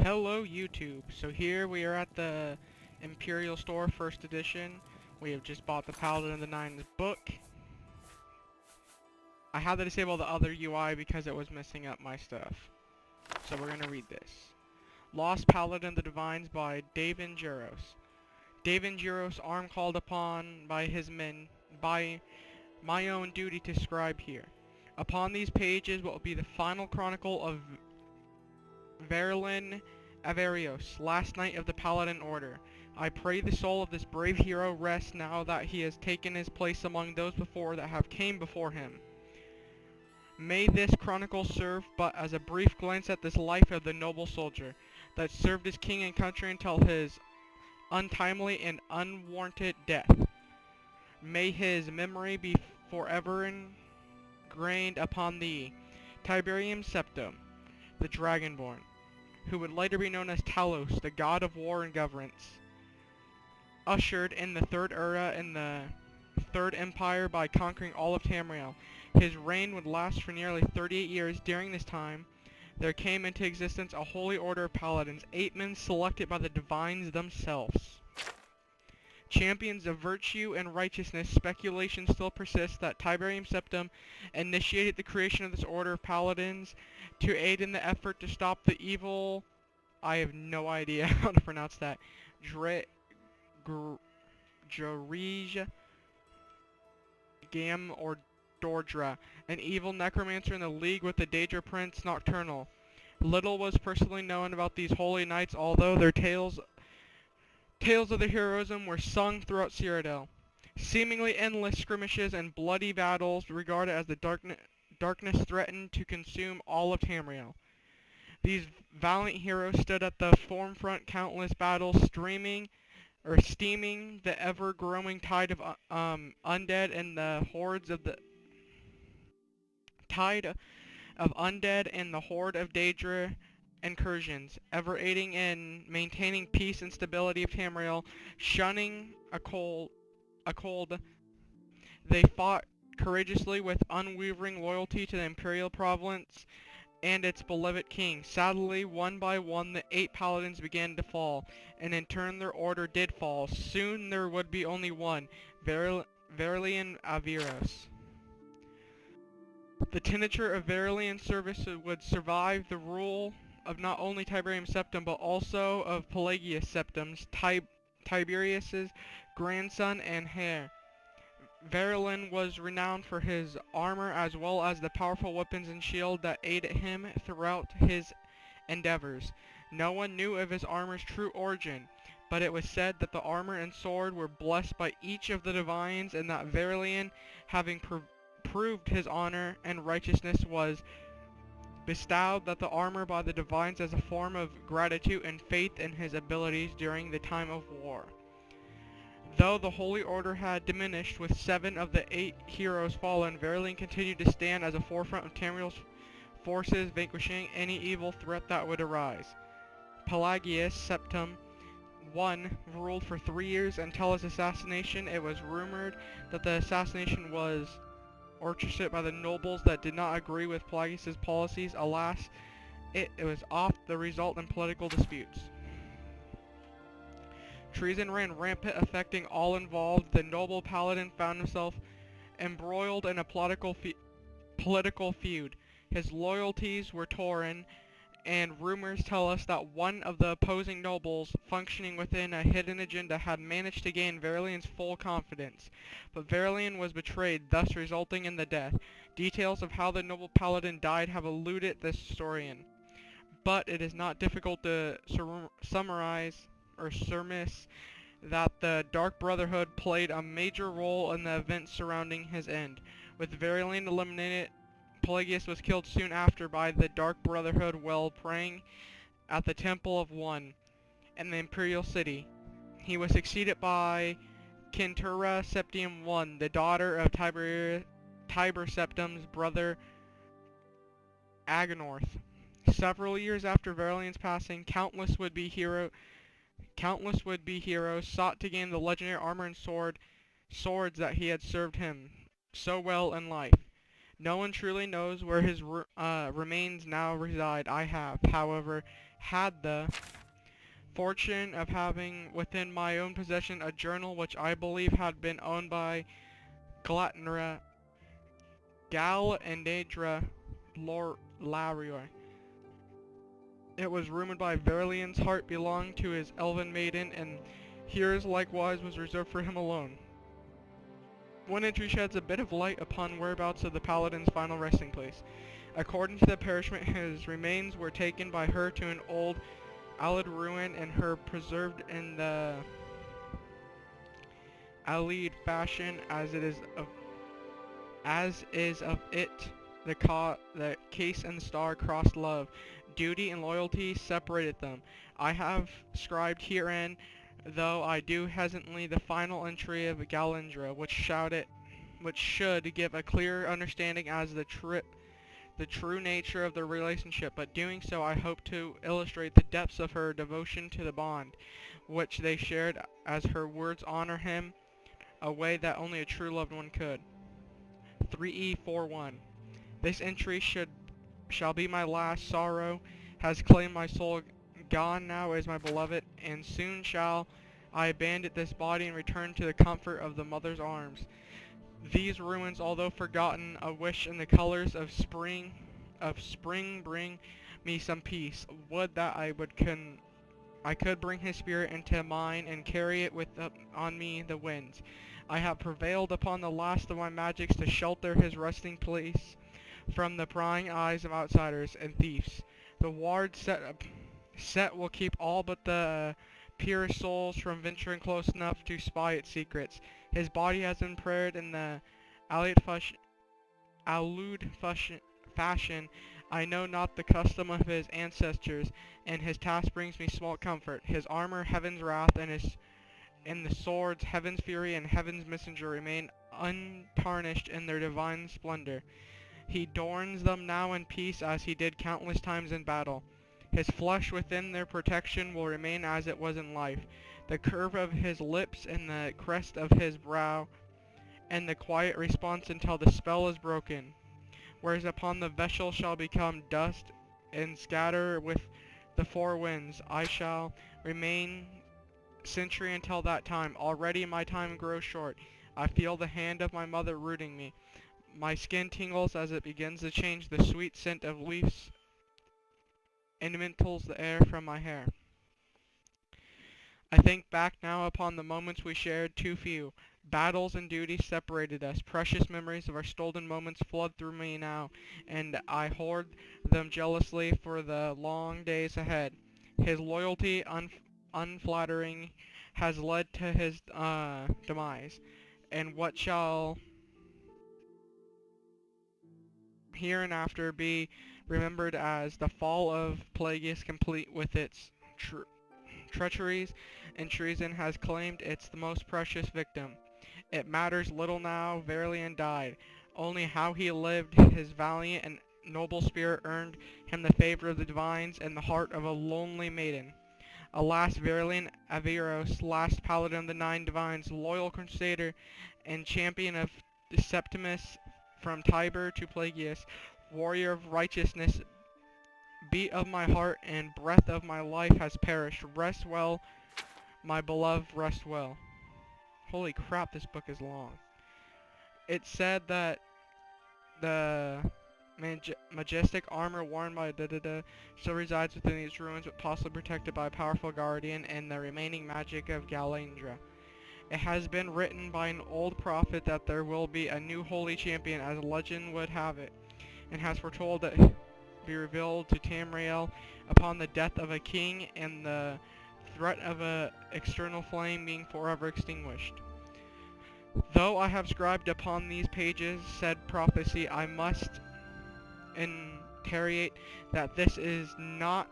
Hello YouTube. So here we are at the Imperial Store first edition. We have just bought the Paladin of the Nines book. I had to disable the other UI because it was messing up my stuff. So we're gonna read this. Lost Paladin of the Divines by Davin Juros. Davin Juros, arm called upon by his men, by my own duty to scribe here. Upon these pages will be the final chronicle of Verilyn Averios, last knight of the Paladin Order. I pray the soul of this brave hero rest now that he has taken his place among those before that have came before him. May this chronicle serve but as a brief glance at this life of the noble soldier that served his king and country until his untimely and unwarranted death. May his memory be forever ingrained upon thee, Tiberium Septim, the Dragonborn, who would later be known as Talos, the god of war and governance. Ushered in the Third Era in the Third Empire by conquering all of Tamriel. His reign would last for nearly 38 years. During this time, there came into existence a holy order of paladins, 8 men selected by the divines themselves. Champions of virtue and righteousness, speculation still persists that Tiberium Septim initiated the creation of this order of paladins to aid in the effort to stop the evil, I have no idea how to pronounce that, Jarij Gam or Dordra, an evil necromancer in the league with the Daedra Prince Nocturnal. Little was personally known about these holy knights, although their tales of their heroism were sung throughout Cyrodiil. Seemingly endless skirmishes and bloody battles regarded as the darkness threatened to consume all of Tamriel. These valiant heroes stood at the forefront countless battles, steaming the ever-growing tide of undead and the hordes of the horde of Daedra incursions, ever aiding in maintaining peace and stability of Tamriel. Shunning a cold, they fought courageously with unwavering loyalty to the Imperial province and its beloved king. Sadly, one by one, the 8 paladins began to fall, and in turn their order did fall. Soon there would be only one, Verilyn Averos. The teniture of Verilyn's service would survive the rule of not only Tiberium Septim, but also of Pelagius Septims, Tiberius's grandson and heir. Verilyn was renowned for his armor as well as the powerful weapons and shield that aided him throughout his endeavors. No one knew of his armor's true origin, but it was said that the armor and sword were blessed by each of the divines, and that Verilyn, having proved his honor and righteousness, was bestowed the armor by the divines as a form of gratitude and faith in his abilities during the time of war. Though the Holy Order had diminished with 7 of the 8 heroes fallen, Verilyn continued to stand as a forefront of Tamriel's forces, vanquishing any evil threat that would arise. Pelagius Septim I ruled for 3 years until his assassination. It was rumored that the assassination was orchestrated by the nobles that did not agree with Pelagius's policies. Alas, it was oft the result in political disputes. Treason ran rampant, affecting all involved. The noble paladin found himself embroiled in a political feud. His loyalties were torn, and rumors tell us that one of the opposing nobles, functioning within a hidden agenda, had managed to gain Verilyn's full confidence. But Verilyn was betrayed, thus resulting in the death. Details of how the noble paladin died have eluded this historian, but it is not difficult to surmise that the Dark Brotherhood played a major role in the events surrounding his end. With Verilyn eliminated, Pelagius was killed soon after by the Dark Brotherhood while praying at the Temple of One in the Imperial City. He was succeeded by Kentura Septim I, the daughter of Tiber Septim's brother Agonorth. Several years after Verilyn's passing, countless would-be heroes sought to gain the legendary armor and swords that he had served him so well in life. No one truly knows where his remains now reside. I have, however, had the fortune of having within my own possession a journal which I believe had been owned by Glatnra Galandra Larior. It was rumored by Verlian's heart belonged to his elven maiden, and here's likewise was reserved for him alone. One entry sheds a bit of light upon whereabouts of the Paladin's final resting place. According to the parchment, his remains were taken by her to an old Allied ruin and her preserved in the Allied fashion as is of it the case and the star crossed love. Duty and loyalty separated them. I have scribed herein, though I do hesitantly, the final entry of Galindra, which should give a clearer understanding as the true nature of the relationship, but doing so I hope to illustrate the depths of her devotion to the bond which they shared, as her words honor him a way that only a true loved one could. 3E41. This entry shall be my last. Sorrow has claimed my soul. Gone now is my beloved, and soon shall I abandon this body and return to the comfort of the mother's arms. These ruins, although forgotten, a wish in the colors of spring bring me some peace. Would that I could bring his spirit into mine and carry it with on me the winds. I have prevailed upon the last of my magics to shelter his resting place from the prying eyes of outsiders and thieves. The ward set will keep all but the purest souls from venturing close enough to spy its secrets. His body has been prepared in the Alud fashion. I know not the custom of his ancestors, and his task brings me small comfort. His armor, heaven's wrath, and the swords, heaven's fury, and heaven's messenger remain untarnished in their divine splendor. He adorns them now in peace as he did countless times in battle. His flesh within their protection will remain as it was in life. The curve of his lips and the crest of his brow, and the quiet response until the spell is broken. Whereas upon the vessel shall become dust and scatter with the four winds. I shall remain century until that time. Already my time grows short. I feel the hand of my mother rooting me. My skin tingles as it begins to change the sweet scent of leaves and mantles the air from my hair. I think back now upon the moments we shared, too few. Battles and duties separated us. Precious memories of our stolen moments flood through me now, and I hoard them jealously for the long days ahead. His loyalty, unflattering, has led to his demise, and what shall hereinafter be remembered as the fall of Pelagius, complete with its treacheries and treason, has claimed its the most precious victim. It matters little now. Verlian died. Only how he lived, his valiant and noble spirit earned him the favor of the divines and the heart of a lonely maiden. Alas, Verlian Averroes, last paladin of the nine divines, loyal crusader and champion of Septimus from Tiber to Pelagius, warrior of righteousness, beat of my heart and breath of my life, has perished. Rest well, my beloved, rest well. Holy crap, this book is long. It said that the majestic armor worn by still resides within these ruins, but possibly protected by a powerful guardian and the remaining magic of Galindra. It has been written by an old prophet that there will be a new holy champion, as legend would have it, and has foretold that be revealed to Tamriel upon the death of a king and the threat of a external flame being forever extinguished. Though I have scribed upon these pages said prophecy, I must interrogate that this is not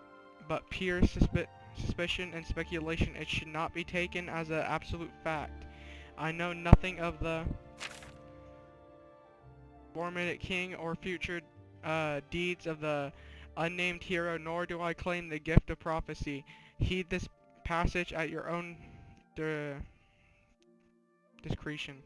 but pure suspicion and speculation. It should not be taken as an absolute fact. I know nothing of the former king or future deeds of the unnamed hero, nor do I claim the gift of prophecy. Heed this passage at your own discretion.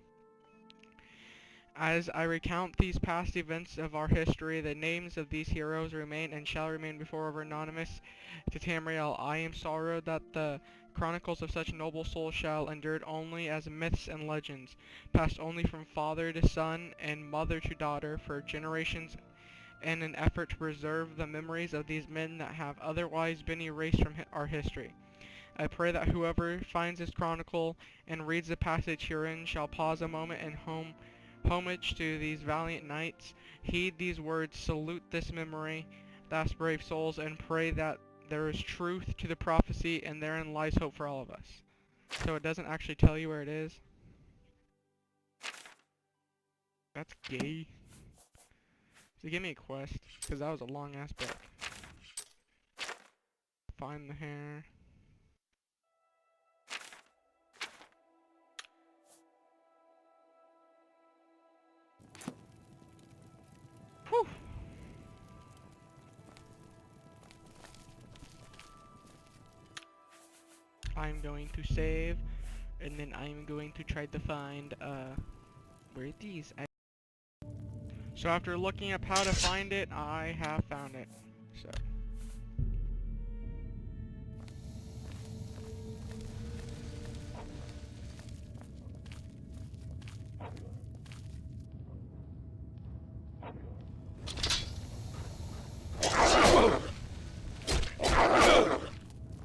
As I recount these past events of our history, the names of these heroes remain and shall remain before ever anonymous to Tamriel. I am sorrowed that the chronicles of such noble souls shall endure only as myths and legends, passed only from father to son and mother to daughter for generations, in an effort to preserve the memories of these men that have otherwise been erased from our history. I pray that whoever finds this chronicle and reads the passage herein shall pause a moment and homage to these valiant knights, heed these words, salute this memory, thus brave souls, and pray that there is truth to the prophecy and therein lies hope for all of us. So it doesn't actually tell you where it is. That's gay. So give me a quest, because that was a long ass book. Find the hair. Whew. I'm going to save, and then I'm going to try to find, where are these? So after looking up how to find it, I have found it. So.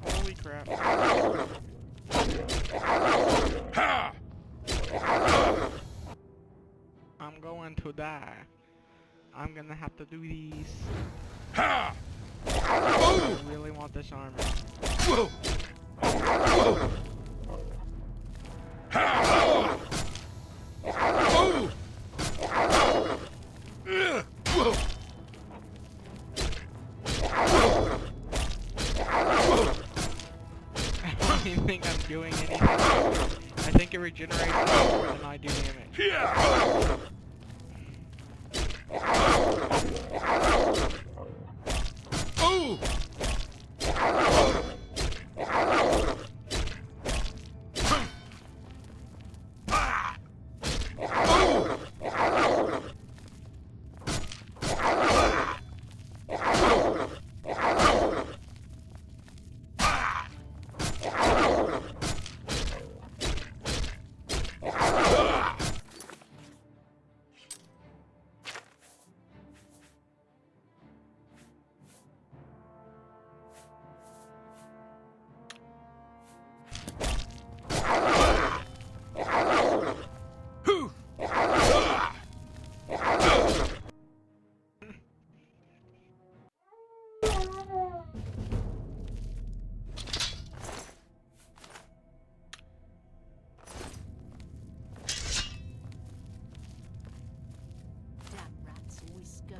Holy crap. I'm going to die. I'm gonna have to do these. I really want this armor. I don't think I'm doing anything. I think it regenerates more than I do damage.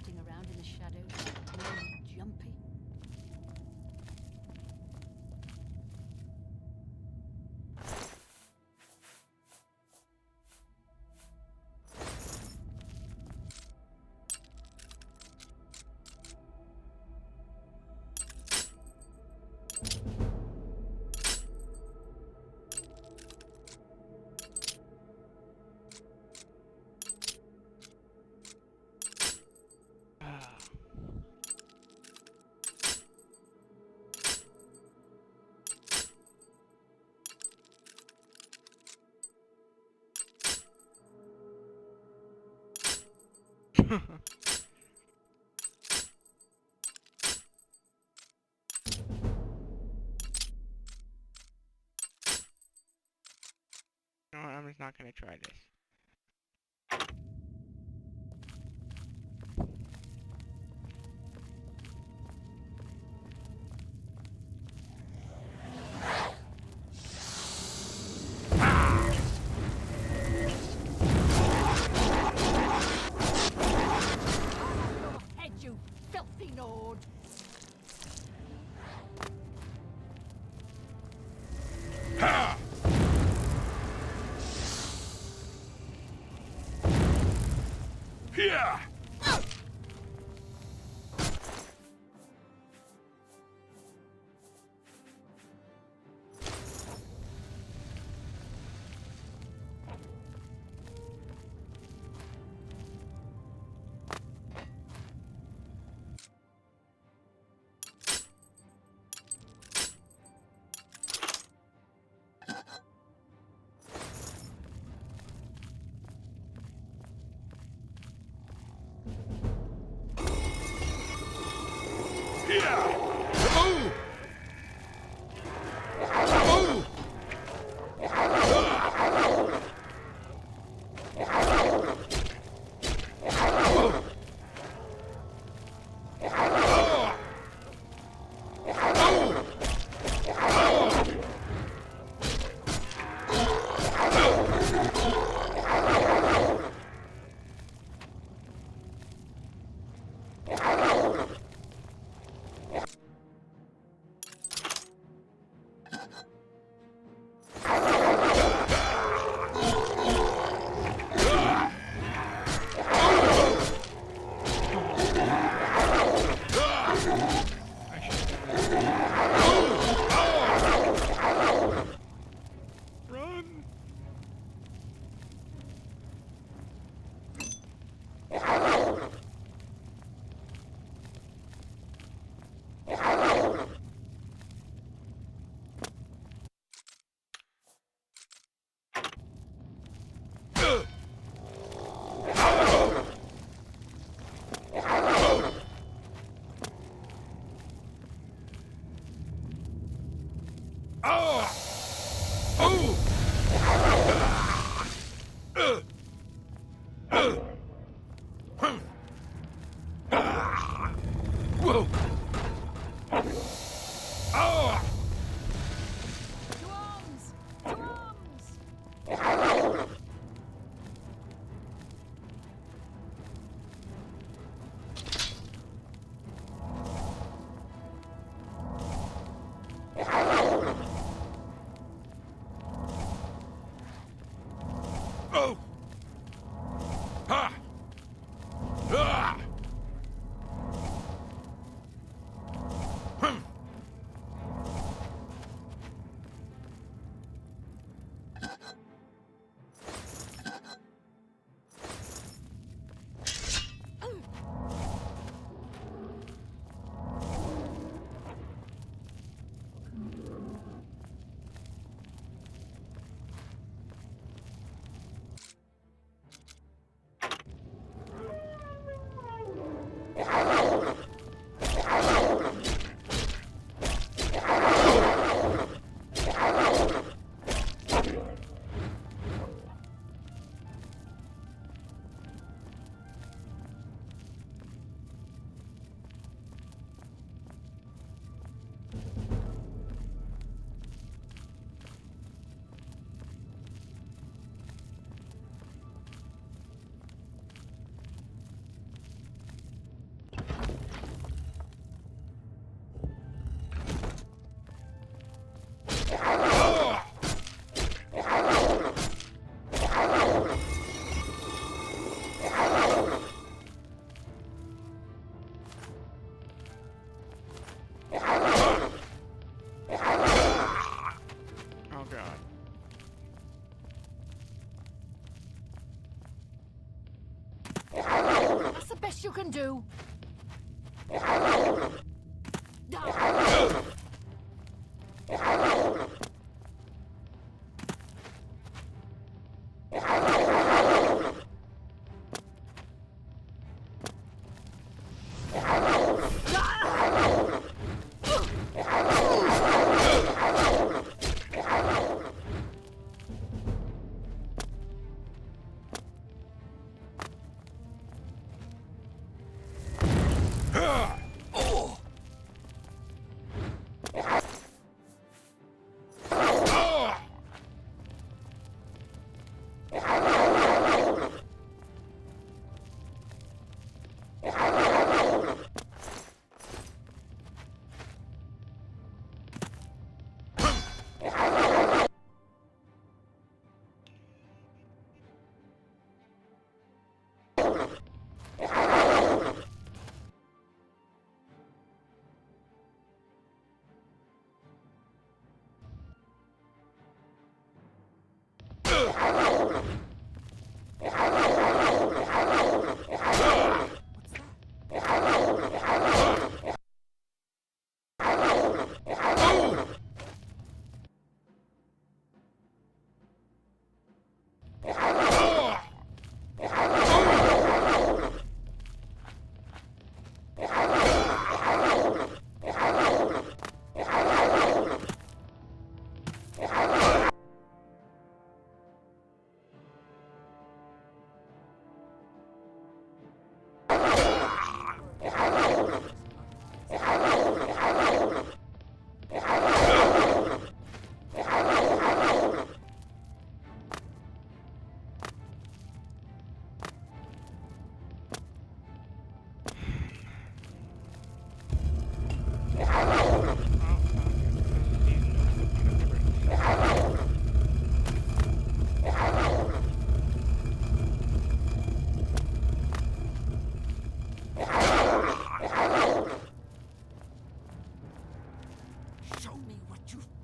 Around in the shadows, really jumpy. No, I'm just not gonna try this. Head, you filthy node! Yeah! Run! To arms! To arms! Oh! Ha! Ah! Hmm. Oh god. That's the best you can do.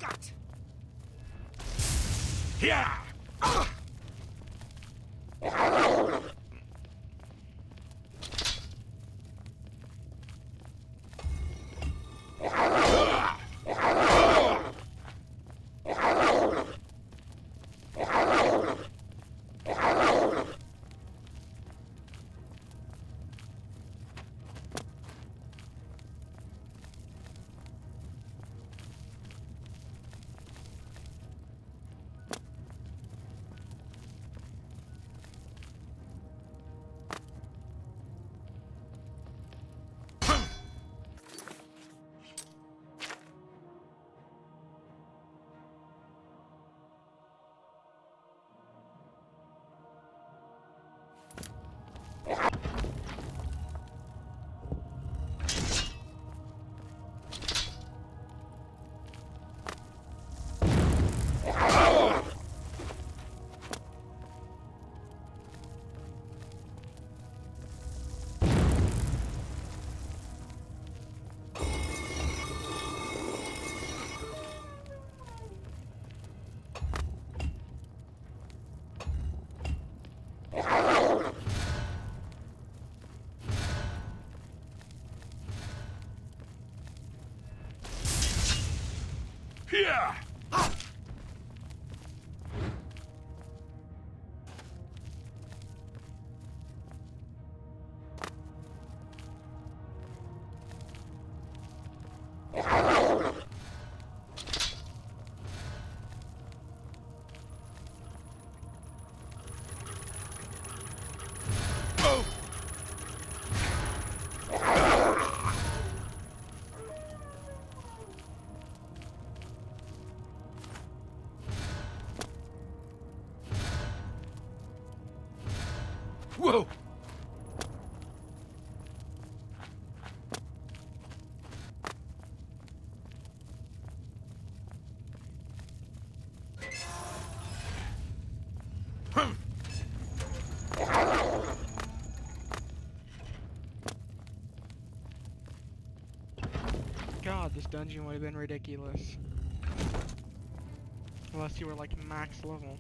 gut. Yeah. Yeah. Whoa! God, this dungeon would have been ridiculous. Unless you were like max level.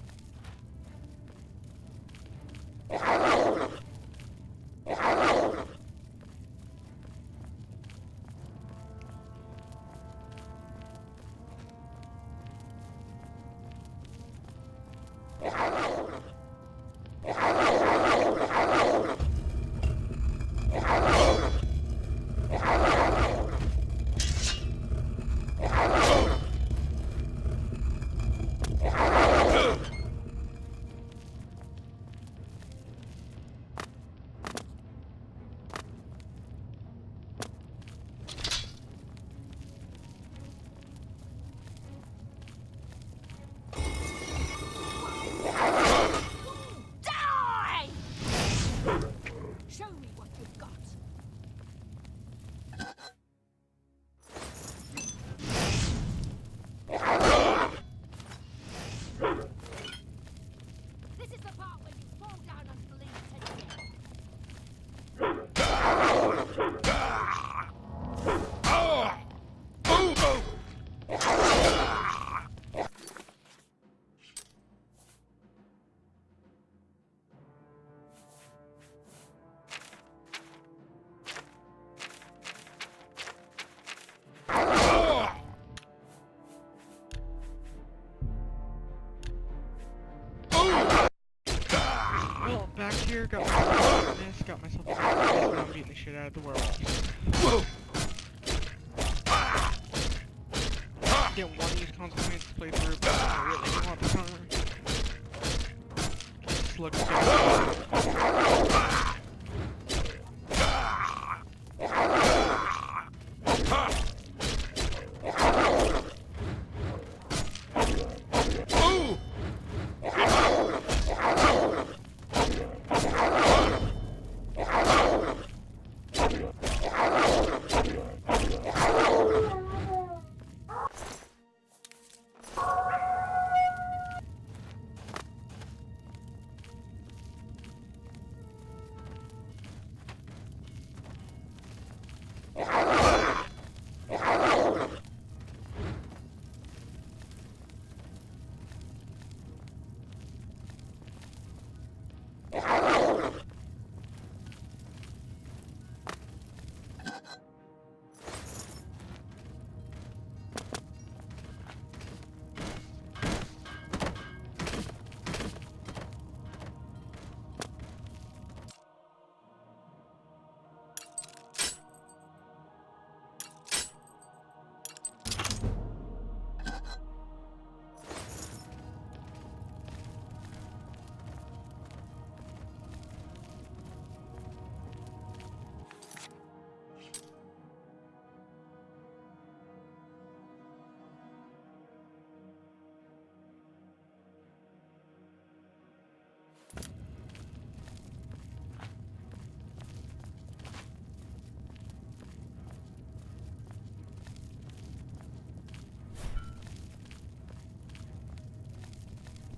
Die! Show me what you've got. This is the part where you fall down and bleed to death. Well, back here, got myself this, got myself this, and I'm beating the shit out of the werewolf. Didn't want to use consequences to play through, but I really want the timer. This looks good.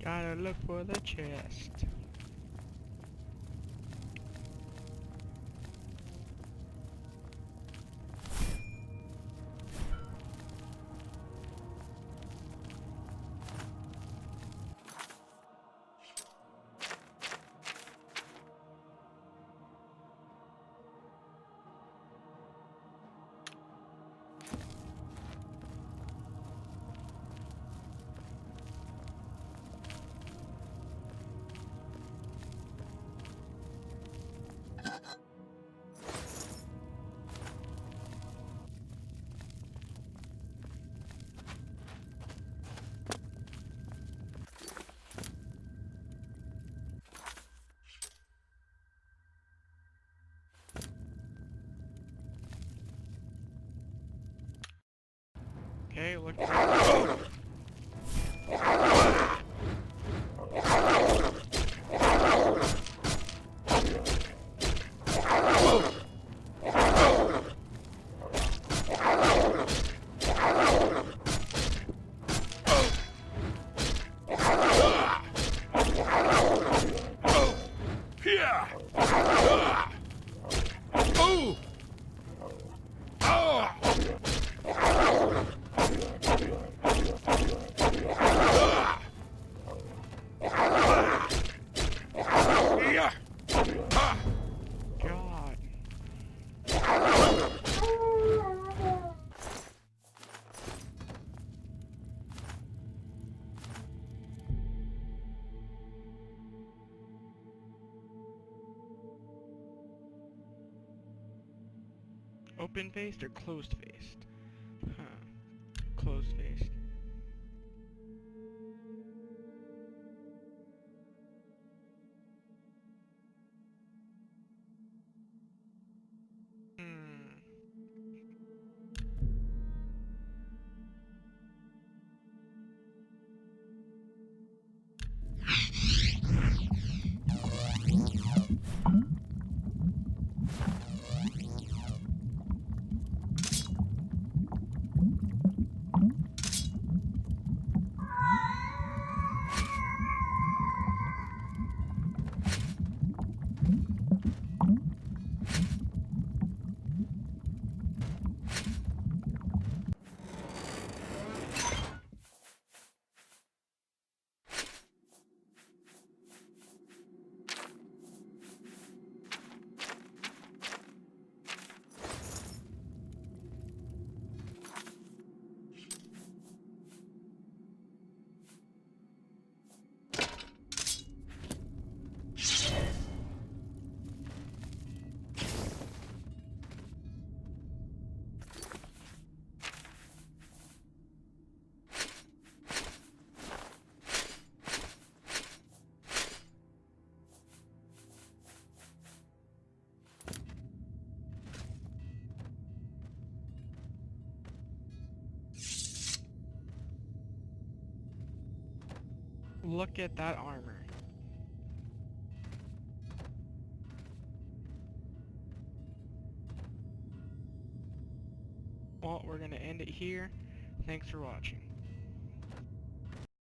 Gotta look for the chest. Okay, look. God. Open-faced or closed-faced? Huh. Closed-faced. Look at that armor. Well, we're gonna end it here. Thanks for watching.